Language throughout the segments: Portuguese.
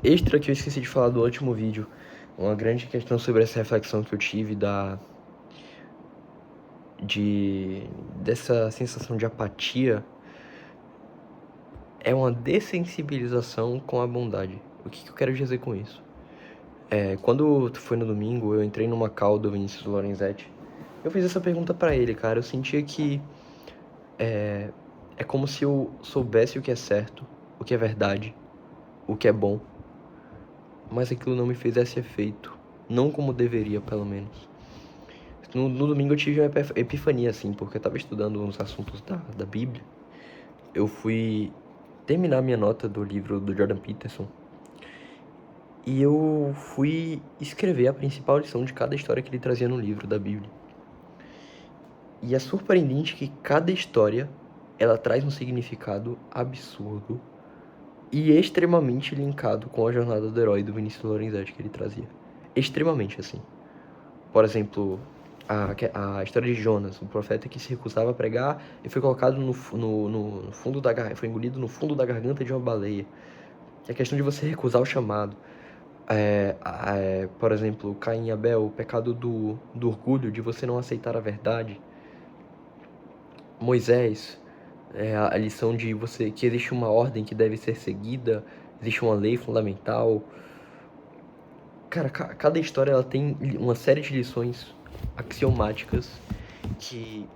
extra que eu esqueci de falar do último vídeo. Uma grande questão sobre essa reflexão que eu tive dessa sensação de apatia é uma dessensibilização com a bondade. O que eu quero dizer com isso? Quando foi no domingo, eu entrei numa call do Vinícius Lorenzetti. Eu fiz essa pergunta pra ele, cara. Eu sentia que é como se eu soubesse o que é certo, o que é verdade, o que é bom, mas aquilo não me fizesse efeito. Não como deveria, pelo menos. No domingo eu tive uma epifania, assim, porque eu tava estudando uns assuntos da Bíblia. Eu fui terminar minha nota do livro do Jordan Peterson. E eu fui escrever a principal lição de cada história que ele trazia no livro da Bíblia. E é surpreendente que cada história, ela traz um significado absurdo e extremamente linkado com a jornada do herói do Vinícius Lorenzetti que ele trazia. Extremamente, assim. Por exemplo, a história de Jonas, um profeta que se recusava a pregar e foi colocado no fundo da garganta, foi engolido no fundo da garganta de uma baleia. A questão de você recusar o chamado. Por exemplo, Caim e Abel, o pecado do orgulho, de você não aceitar a verdade. Moisés, a lição de você que existe uma ordem que deve ser seguida, existe uma lei fundamental. Cara, cada história ela tem uma série de lições axiomáticas que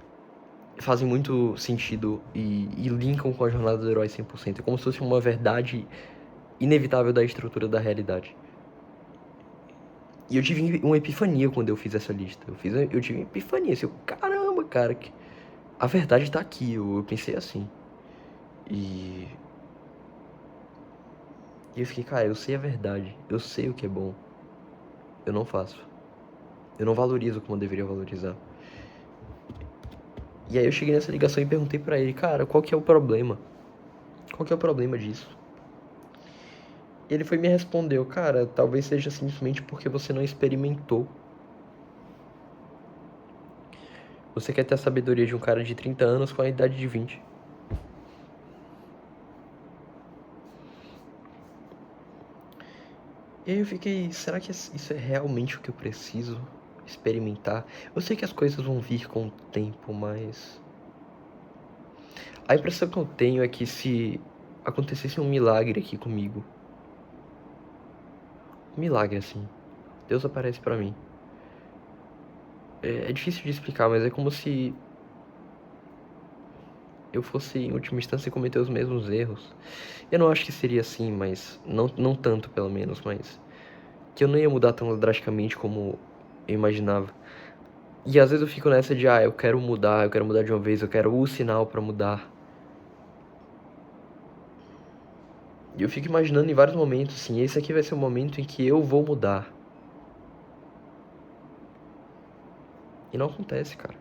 fazem muito sentido e linkam com a jornada do herói 100%. É como se fosse uma verdade inevitável da estrutura da realidade. E eu tive uma epifania quando eu fiz essa lista. Eu tive uma epifania, assim, caramba, cara, que a verdade tá aqui. Eu pensei assim. E eu fiquei, cara, eu sei a verdade. Eu sei o que é bom. Eu não faço. Eu não valorizo como eu deveria valorizar. E aí eu cheguei nessa ligação e perguntei pra ele, cara, qual que é o problema? Qual que é o problema disso? E ele foi me respondeu, cara, talvez seja simplesmente porque você não experimentou. Você quer ter a sabedoria de um cara de 30 anos com a idade de 20. E aí eu fiquei, será que isso é realmente o que eu preciso experimentar? Eu sei que as coisas vão vir com o tempo, mas a impressão que eu tenho é que se acontecesse um milagre aqui comigo, um milagre assim, Deus aparece pra mim. É difícil de explicar, mas é como se eu fosse, em última instância, cometer os mesmos erros. Eu não acho que seria assim, mas não tanto, pelo menos, mas que eu não ia mudar tão drasticamente como eu imaginava. E às vezes eu fico nessa de, eu quero mudar de uma vez, eu quero o sinal pra mudar. E eu fico imaginando em vários momentos, assim, esse aqui vai ser o momento em que eu vou mudar. E não acontece, cara.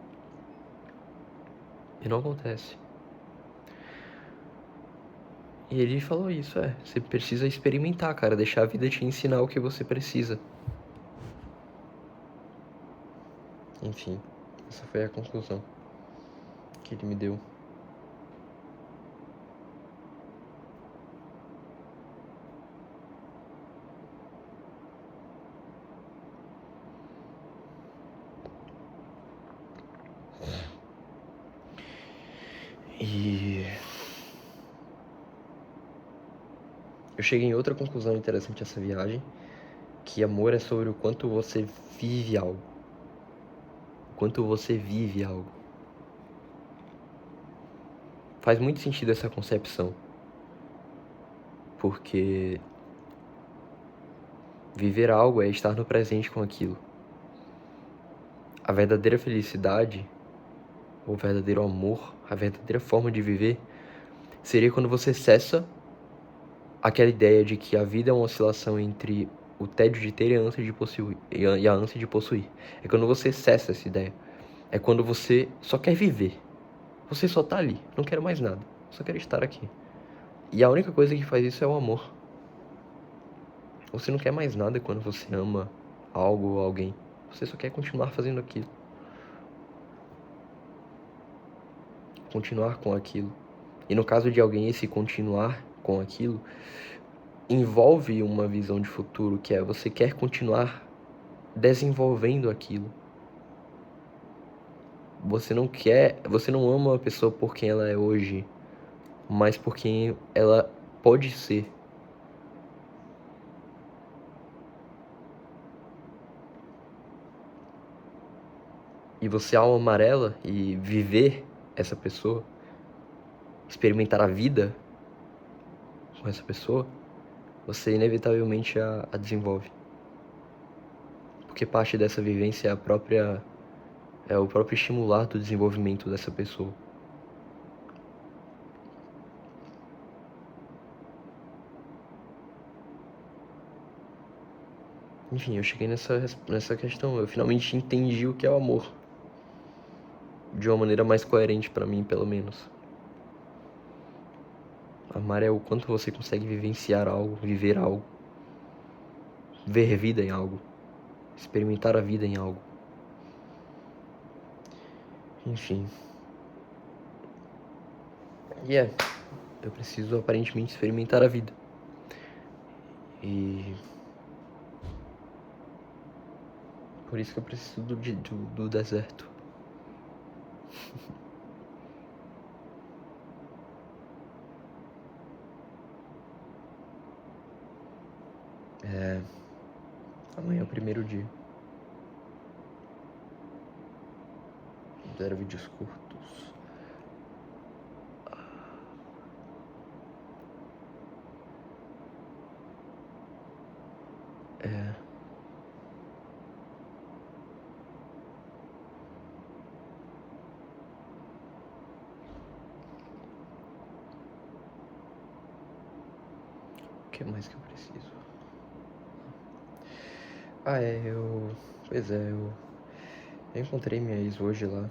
E não acontece. E ele falou isso, você precisa experimentar, cara, deixar a vida te ensinar o que você precisa. Enfim, essa foi a conclusão que ele me deu. E eu cheguei em outra conclusão interessante dessa viagem, que amor é sobre o quanto você vive algo. O quanto você vive algo. Faz muito sentido essa concepção. Porque viver algo é estar no presente com aquilo. A verdadeira felicidade, o verdadeiro amor, a verdadeira forma de viver, seria quando você cessa aquela ideia de que a vida é uma oscilação entre o tédio de ter e a ânsia de possuir. E a ânsia de possuir. É quando você cessa essa ideia. É quando você só quer viver. Você só tá ali, não quero mais nada. Só quero estar aqui. E a única coisa que faz isso é o amor. Você não quer mais nada quando você ama algo ou alguém. Você só quer continuar fazendo aquilo. Continuar com aquilo. E no caso de alguém, esse continuar com aquilo envolve uma visão de futuro, que é você quer continuar desenvolvendo aquilo. Você não ama a pessoa por quem ela é hoje, mas por quem ela pode ser. E você, alma amarela, e viver essa pessoa, experimentar a vida com essa pessoa, você inevitavelmente a desenvolve. Porque parte dessa vivência é o próprio estimular do desenvolvimento dessa pessoa. Enfim, eu cheguei nessa questão. Eu finalmente entendi o que é o amor. De uma maneira mais coerente pra mim, pelo menos. Amar é o quanto você consegue vivenciar algo, viver algo. Ver vida em algo. Experimentar a vida em algo. Enfim. E eu preciso aparentemente experimentar a vida. E por isso que eu preciso do deserto. Amanhã é o primeiro dia. 0 vídeos curtos. O que mais que eu preciso? Pois é, eu encontrei minha ex hoje lá.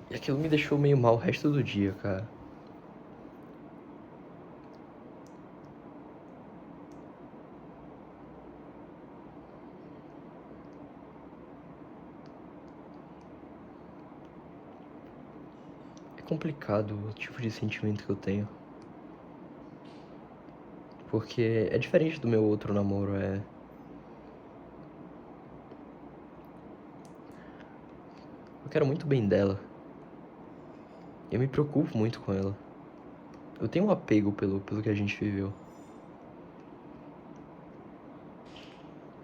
E aquilo me deixou meio mal o resto do dia, cara. É complicado o tipo de sentimento que eu tenho. Porque é diferente do meu outro namoro, Eu quero muito bem dela. Eu me preocupo muito com ela. Eu tenho um apego pelo que a gente viveu.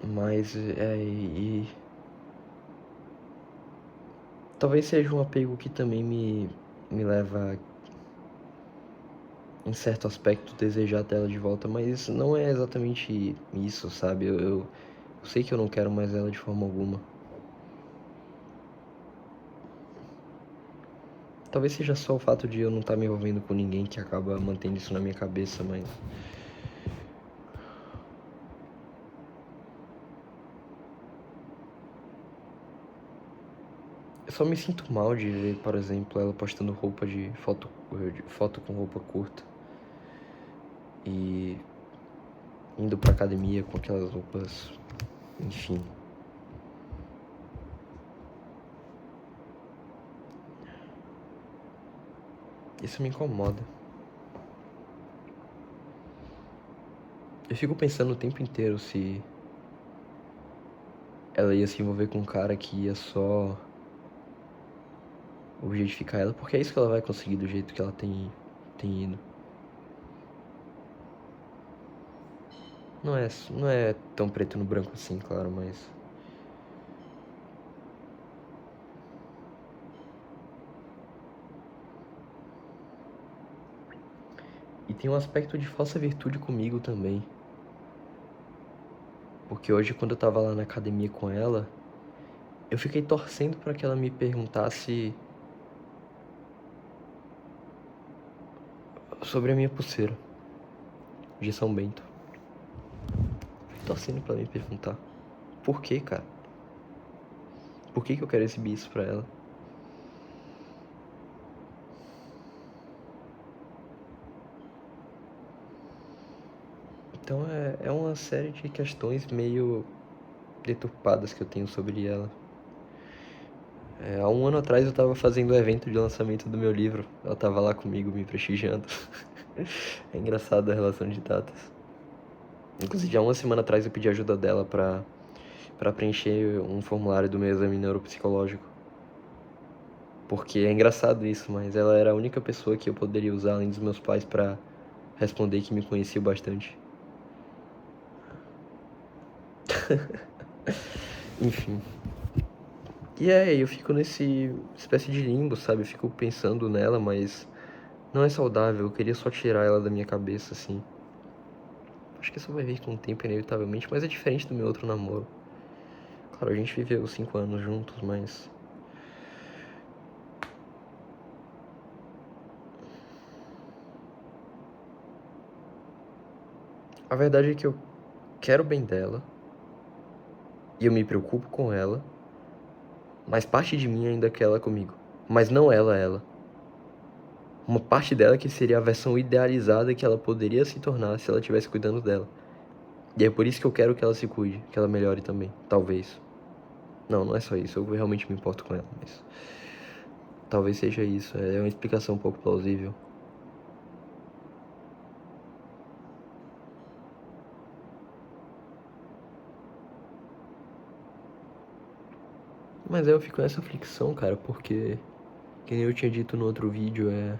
Mas talvez seja um apego que também me leva, em certo aspecto, desejar ter ela de volta, mas não é exatamente isso, sabe? Eu sei que eu não quero mais ela de forma alguma. Talvez seja só o fato de eu não estar me envolvendo com ninguém que acaba mantendo isso na minha cabeça, mas eu só me sinto mal de ver, por exemplo, ela postando roupa de foto com roupa curta e indo pra academia com aquelas roupas, enfim. Isso me incomoda. Eu fico pensando o tempo inteiro se ela ia se envolver com um cara que ia só objetificar ela, porque é isso que ela vai conseguir do jeito que ela tem ido. Não é tão preto no branco assim, claro, mas e tem um aspecto de falsa virtude comigo também. Porque hoje, quando eu tava lá na academia com ela, eu fiquei torcendo pra que ela me perguntasse sobre a minha pulseira de São Bento. Fiquei torcendo pra ela me perguntar. Por quê, cara? Por que eu quero exibir isso pra ela? Então é uma série de questões meio deturpadas que eu tenho sobre ela. Há um ano atrás eu tava fazendo o evento de lançamento do meu livro. Ela tava lá comigo, me prestigiando. É engraçado a relação de datas. Inclusive, há uma semana atrás eu pedi ajuda dela pra preencher um formulário do meu exame neuropsicológico. Porque é engraçado isso, mas ela era a única pessoa que eu poderia usar, além dos meus pais, pra responder, que me conhecia bastante. Enfim. E eu fico nesse espécie de limbo, sabe? Eu fico pensando nela, mas não é saudável. Eu queria só tirar ela da minha cabeça, assim. Acho que isso vai vir com o tempo, inevitavelmente, mas é diferente do meu outro namoro. Claro, a gente viveu 5 anos juntos, mas a verdade é que eu quero o bem dela e eu me preocupo com ela, mas parte de mim ainda quer ela comigo. Mas não ela. Uma parte dela que seria a versão idealizada que ela poderia se tornar se ela estivesse cuidando dela. E é por isso que eu quero que ela se cuide, que ela melhore também, talvez. Não é só isso, eu realmente me importo com ela, mas talvez seja isso, é uma explicação um pouco plausível. Mas aí eu fico nessa aflição, cara, porque, que nem eu tinha dito no outro vídeo, é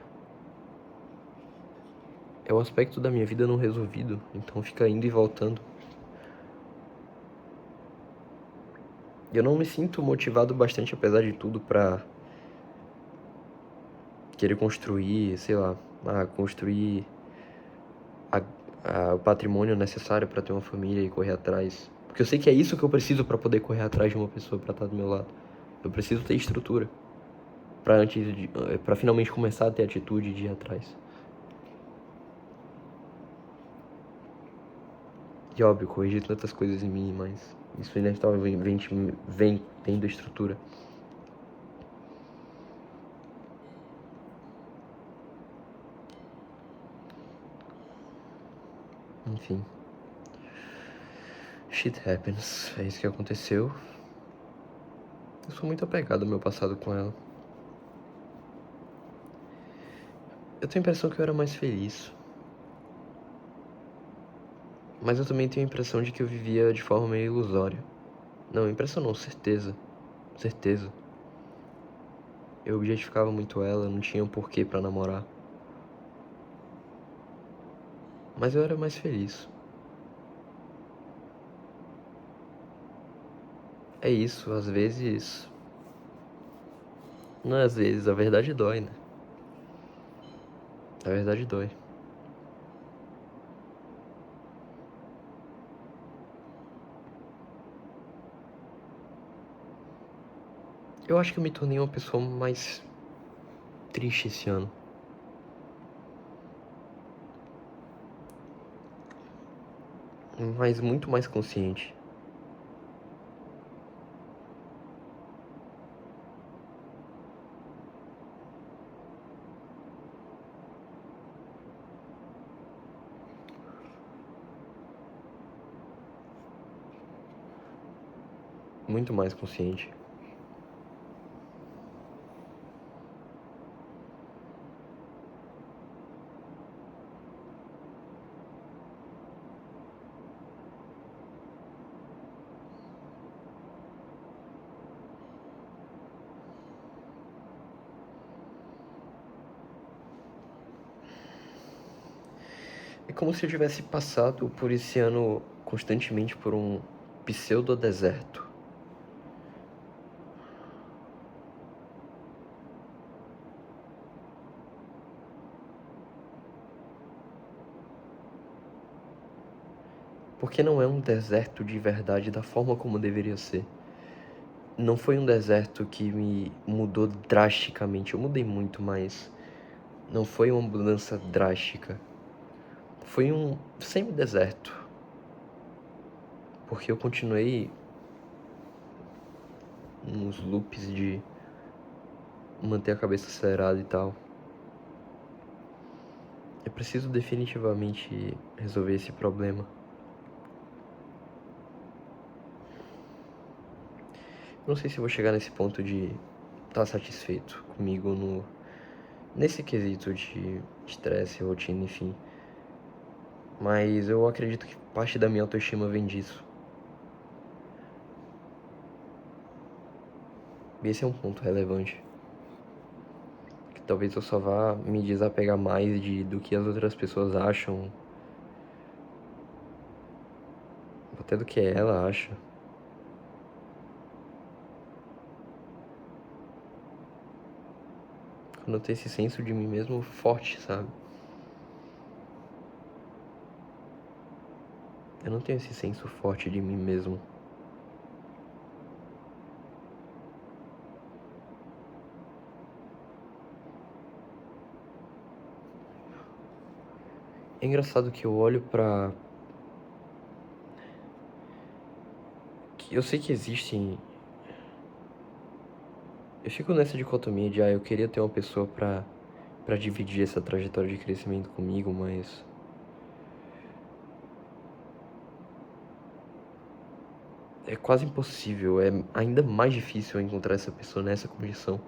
o aspecto da minha vida não resolvido, então fica indo e voltando. Eu não me sinto motivado bastante, apesar de tudo, pra querer construir, sei lá, construir o patrimônio necessário pra ter uma família e correr atrás. Porque eu sei que é isso que eu preciso pra poder correr atrás de uma pessoa pra estar do meu lado. Eu preciso ter estrutura pra finalmente começar a ter atitude de ir atrás. E óbvio, corrigir tantas coisas em mim, mas isso inevitavelmente vem tendo estrutura. Enfim. Shit happens. É isso que aconteceu. Eu sou muito apegado ao meu passado com ela. Eu tenho a impressão que eu era mais feliz. Mas eu também tenho a impressão de que eu vivia de forma meio ilusória. Não, impressão não, certeza. Certeza. Eu objetificava muito ela, não tinha um porquê pra namorar. Mas eu era mais feliz. É isso, às vezes. Não é às vezes, a verdade dói, né? A verdade dói. Eu acho que eu me tornei uma pessoa mais triste esse ano. Mas muito mais consciente. Muito mais consciente. É como se eu tivesse passado por esse ano constantemente por um pseudo-deserto. Porque não é um deserto de verdade da forma como deveria ser. Não foi um deserto que me mudou drasticamente. Eu mudei muito, mas não foi uma mudança drástica. Foi um semi-deserto. Porque eu continuei nos loops de manter a cabeça acelerada e tal. Eu preciso definitivamente resolver esse problema. Não sei se vou chegar nesse ponto de tá satisfeito comigo nesse quesito de estresse, rotina, enfim. Mas eu acredito que parte da minha autoestima vem disso. E esse é um ponto relevante. Que talvez eu só vá me desapegar mais do que as outras pessoas acham. Até do que ela acha. Quando eu tenho esse senso de mim mesmo forte, sabe? Eu não tenho esse senso forte de mim mesmo. É engraçado que eu olho pra... que eu sei que existem... Eu fico nessa dicotomia de, eu queria ter uma pessoa pra dividir essa trajetória de crescimento comigo, mas... é quase impossível, é ainda mais difícil encontrar essa pessoa nessa condição.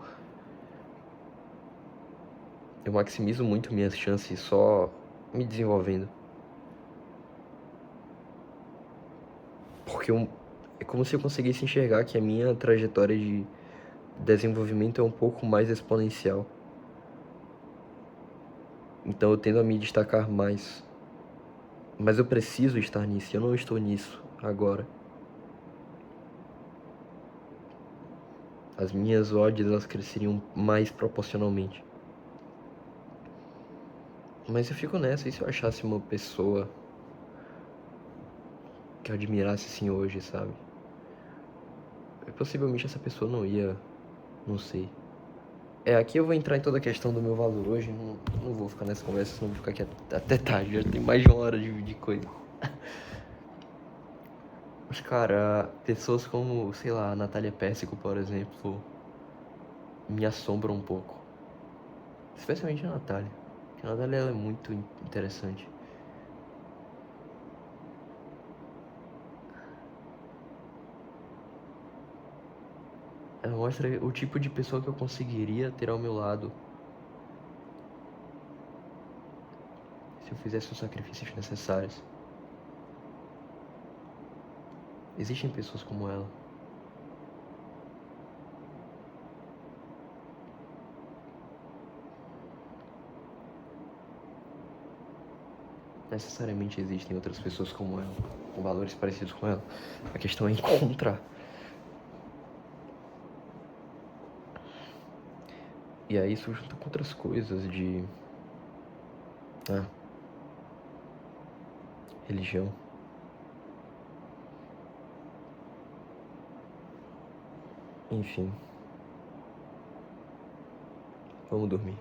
Eu maximizo muito minhas chances só me desenvolvendo. Porque é como se eu conseguisse enxergar que a minha trajetória de desenvolvimento é um pouco mais exponencial. Então eu tendo a me destacar mais. Mas eu preciso estar nisso, eu não estou nisso agora. As minhas odds, elas cresceriam mais proporcionalmente. Mas eu fico nessa, e se eu achasse uma pessoa que eu admirasse assim hoje, sabe? Possivelmente essa pessoa não ia, não sei. Aqui eu vou entrar em toda a questão do meu valor hoje, não vou ficar nessa conversa, senão vou ficar aqui até tarde, já tem mais de uma hora de coisa. Mas, cara, pessoas como, sei lá, a Natália Pérsico, por exemplo, me assombram um pouco. Especialmente a Natália. A Natália, ela é muito interessante. Ela mostra o tipo de pessoa que eu conseguiria ter ao meu lado se eu fizesse os sacrifícios necessários. Existem pessoas como ela. Necessariamente existem outras pessoas como ela, com valores parecidos com ela. A questão é encontrar. E aí isso junto com outras coisas de... religião. Enfim. Vamos dormir.